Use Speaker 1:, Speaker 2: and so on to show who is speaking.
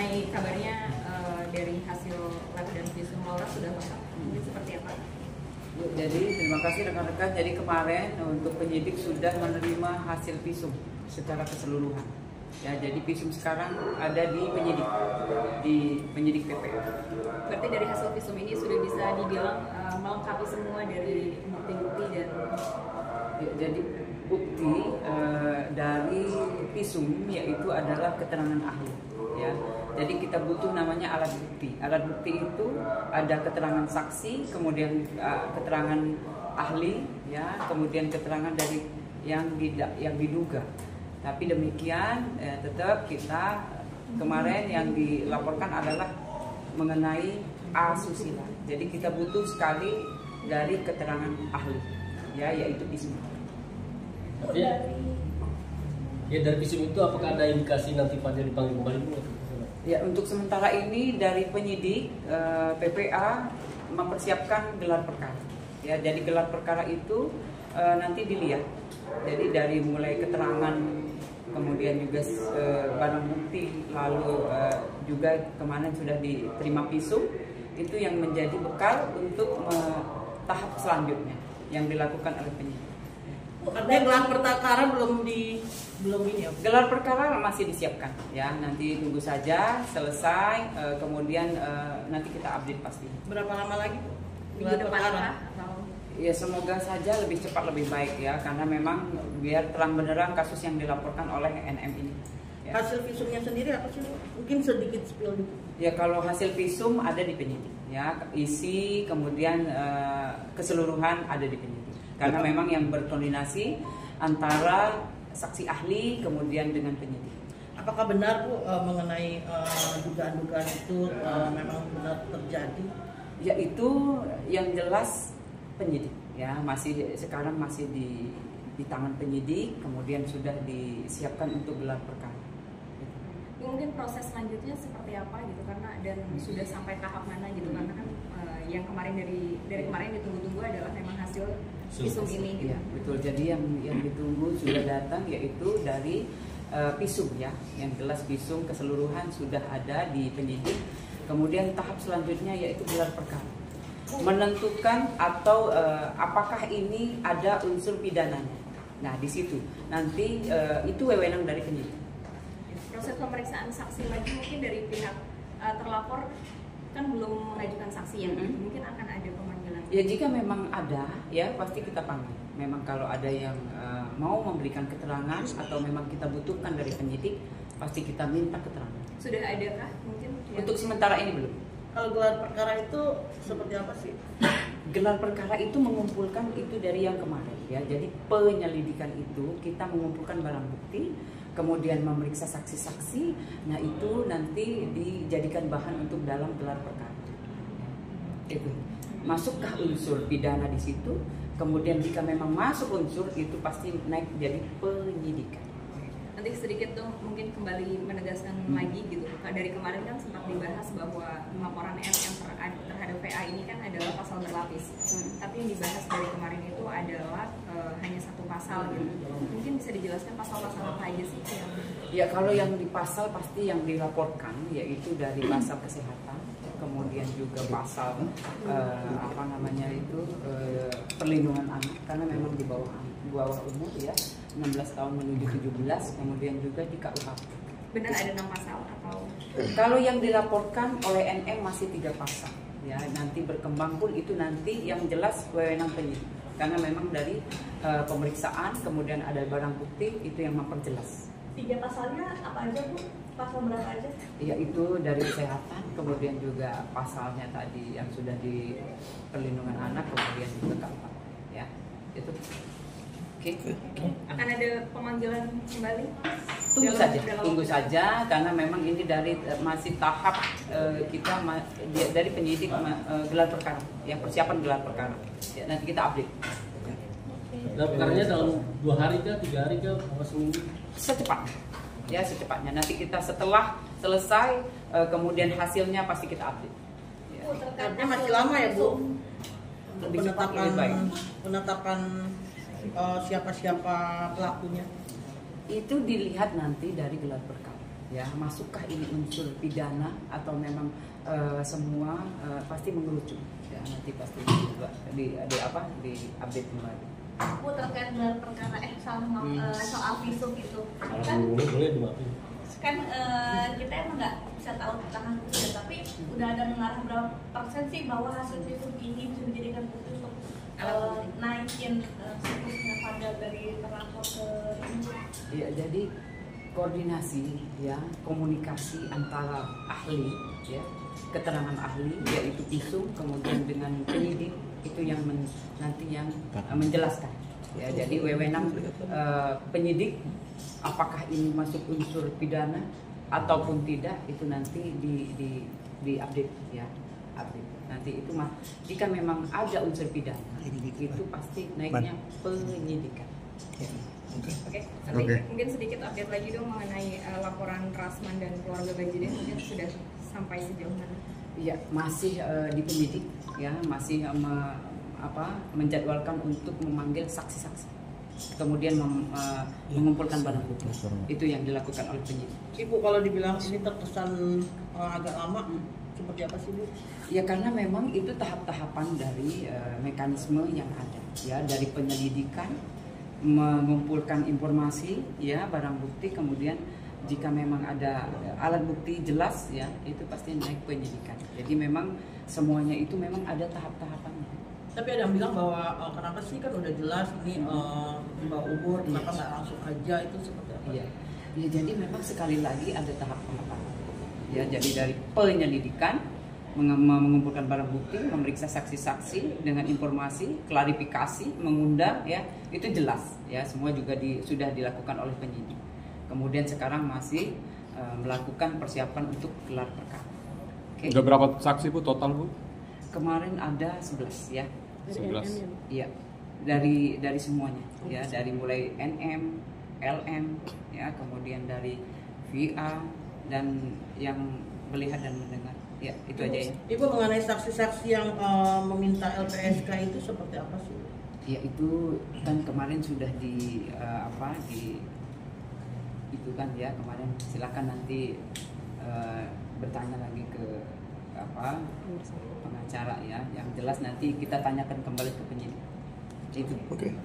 Speaker 1: mengenai kabarnya dari hasil lab dan visum Laura sudah lengkap. Mungkin seperti apa?
Speaker 2: Jadi terima kasih rekan-rekan. Jadi kemarin untuk penyidik sudah menerima hasil visum secara keseluruhan. Ya, jadi visum sekarang ada di penyidik PPA.
Speaker 1: Berarti dari hasil visum ini sudah bisa dibilang melengkapi semua dari bukti-bukti dan
Speaker 2: ya, jadi bukti dari visum yaitu adalah keterangan ahli. Ya, jadi kita butuh namanya alat bukti. Alat bukti itu ada keterangan saksi, kemudian keterangan ahli, ya, kemudian keterangan dari yang diduga. Tapi demikian tetap kita kemarin yang dilaporkan adalah mengenai asusila. Jadi kita butuh sekali dari keterangan ahli, ya, yaitu visum.
Speaker 3: Ya, dari visum itu apakah ada indikasi nanti Fajar dipanggil kembali?
Speaker 2: Ya, untuk sementara ini dari penyidik PPA mempersiapkan gelar perkara. Ya, jadi gelar perkara itu nanti dilihat. Jadi dari mulai keterangan, kemudian juga barang bukti, lalu juga kemarin sudah diterima visum, itu yang menjadi bekal untuk tahap selanjutnya yang dilakukan oleh penyidik.
Speaker 4: Artinya gelar perkara belum ini ya?
Speaker 2: Gelar perkara masih disiapkan, ya, nanti tunggu saja selesai, kemudian nanti kita update pasti.
Speaker 4: Berapa lama lagi?
Speaker 1: minggu depan atau?
Speaker 2: Ya, semoga saja lebih cepat lebih baik, ya, karena memang biar terang benderang kasus yang dilaporkan oleh NM ini. Ya.
Speaker 4: Hasil visumnya sendiri apa sih? Mungkin sedikit spill dikit.
Speaker 2: Ya, kalau hasil visum ada di penyidik, ya, isi kemudian keseluruhan ada di penyidik. Karena memang yang berkoordinasi antara saksi ahli kemudian dengan penyidik.
Speaker 4: Apakah benar Bu mengenai dugaan-dugaan itu memang benar terjadi?
Speaker 2: Ya, itu yang jelas penyidik, ya, sekarang masih di tangan penyidik, kemudian sudah disiapkan untuk gelar perkara.
Speaker 1: Mungkin proses selanjutnya seperti apa gitu, karena dan sudah sampai tahap mana gitu, karena kan yang kemarin dari kemarin ditunggu-tunggu adalah memang hasil visum ini gitu.
Speaker 2: Ya, betul. Jadi yang ditunggu sudah datang, yaitu dari visum, ya, yang jelas visum keseluruhan sudah ada di penyidik. Kemudian tahap selanjutnya yaitu gelar perkara, menentukan atau apakah ini ada unsur pidananya. Nah, di situ nanti itu wewenang dari penyidik.
Speaker 1: Proses pemeriksaan saksi lagi mungkin dari pihak terlapor kan belum mengajukan saksi ya, mungkin akan ada pemanggilan.
Speaker 2: Ya, jika memang ada, ya, pasti kita panggil. Memang kalau ada yang mau memberikan keterangan atau memang kita butuhkan dari penyidik, pasti kita minta keterangan.
Speaker 1: Sudah adakah mungkin?
Speaker 2: Untuk sementara ini belum.
Speaker 4: Kalau gelar perkara itu seperti apa sih?
Speaker 2: Gelar perkara itu mengumpulkan itu dari yang kemarin, ya. Jadi penyelidikan itu kita mengumpulkan barang bukti, kemudian memeriksa saksi-saksi. Nah, itu nanti dijadikan bahan untuk dalam gelar perkara. Itu masukkah unsur pidana di situ? Kemudian jika memang masuk unsur itu pasti naik jadi penyidikan.
Speaker 1: Nanti sedikit tuh mungkin kembali menegaskan lagi gitu. Dari kemarin kan sempat dibahas bahwa laporan MM terhadap VA ini kan adalah pasal berlapis. Tapi yang dibahas dari kemarin itu adalah hanya satu pasal gitu. Mungkin bisa dijelaskan pasal-pasal apa aja sih?
Speaker 2: Ya, kalau yang di pasal pasti yang dilaporkan yaitu dari pasal kesehatan, kemudian juga pasal perlindungan anak, karena memang di bawah umur, ya, 16 tahun menuju 17, kemudian juga di KUHP.
Speaker 1: Benar ada 6 pasal atau?
Speaker 2: Kalau yang dilaporkan oleh NM masih 3 pasal, ya, nanti berkembang pun itu nanti yang jelas wewenang penyidik, karena memang dari pemeriksaan kemudian ada barang bukti itu yang memperjelas.
Speaker 5: 3 pasalnya apa aja Bu? Pasal berapa aja?
Speaker 2: Ya, itu dari kesehatan, kemudian juga pasalnya tadi yang sudah di perlindungan anak, kemudian juga KUHP, ya, itu. Oke.
Speaker 1: Akan ada pemanggilan kembali?
Speaker 2: Tunggu saja, karena memang ini dari masih tahap kita dari penyidik gelar perkara, ya, persiapan gelar perkara. Ya, nanti kita update.
Speaker 3: Gelar perkaranya dalam 2 hari kah, 3 hari kah, seminggu?
Speaker 2: Secepatnya, ya, secepatnya. Nanti kita setelah selesai kemudian hasilnya pasti kita update. Ya.
Speaker 4: Artinya masih lama ya Bu?
Speaker 2: Lebih cepat, lebih baik.
Speaker 4: Penetapan siapa-siapa pelakunya?
Speaker 2: Itu dilihat nanti dari gelar perkara. ya, masukkah ini unsur pidana atau memang semua pasti mengerucut ya, nanti pasti di update kembali.
Speaker 5: Bu, terkait dengan perkara soal visum itu kan
Speaker 3: boleh dimaafin.
Speaker 5: kan kita emang nggak bisa tahu tentang hasilnya, tapi udah ada mengarah berapa persen sih bahwa hasil visum ini bisa dijadikan bukti untuk naikin statusnya pada dari terlapor ke ini.
Speaker 2: Ya, jadi koordinasi ya, komunikasi antara ahli ya, keterangan ahli yaitu visum kemudian dengan penyidik itu yang nanti yang menjelaskan ya. Jadi wewenang penyidik apakah ini masuk unsur pidana ataupun tidak itu nanti di update ya, update. Nanti itu jika memang ada unsur pidana itu pasti naiknya penyidikan. Ya.
Speaker 1: Oke. Mungkin sedikit update lagi dong mengenai laporan Rasman dan keluarga Bajiden, mungkin sudah sampai sejauh mana?
Speaker 2: Iya, masih di penyidik ya, masih menjadwalkan untuk memanggil saksi-saksi, kemudian mengumpulkan barang bukti. Itu yang dilakukan oleh penyidik.
Speaker 4: Ibu, kalau dibilang ini terkesan agak lama, seperti apa sih Bu?
Speaker 2: Ya karena memang itu tahap-tahapan dari mekanisme yang ada ya, dari penyelidikan, mengumpulkan informasi ya, barang bukti, kemudian jika memang ada alat bukti jelas ya, itu pasti naik penyidikan. Jadi memang semuanya itu memang ada tahap-tahapannya.
Speaker 4: Tapi ada yang bilang bahwa kenapa sih kan udah jelas ini di bawah umur, kenapa nggak langsung aja, itu seperti apa?
Speaker 2: Iya. Ya, jadi memang sekali lagi ada tahap-tahapan. Ya, jadi dari penyelidikan, mengumpulkan barang bukti, memeriksa saksi-saksi dengan informasi, klarifikasi, mengundang ya, itu jelas ya, semua juga sudah dilakukan oleh penyidik. Kemudian sekarang masih melakukan persiapan untuk gelar perkara. Okay.
Speaker 6: Udah berapa saksi Bu total Bu?
Speaker 2: Kemarin ada 11 ya.
Speaker 6: 11.
Speaker 2: Iya. Dari semuanya ya, dari mulai NM, LM ya, kemudian dari VA dan yang melihat dan mendengar. Ya, itu aja ya.
Speaker 4: Ibu, mengenai saksi-saksi yang meminta LPSK itu seperti apa sih?
Speaker 2: Ya, itu kan kemarin sudah itu kan ya, kemarin silakan nanti bertanya lagi ke pengacara ya, yang jelas nanti kita tanyakan kembali ke penyidik. Itu.
Speaker 6: Oke.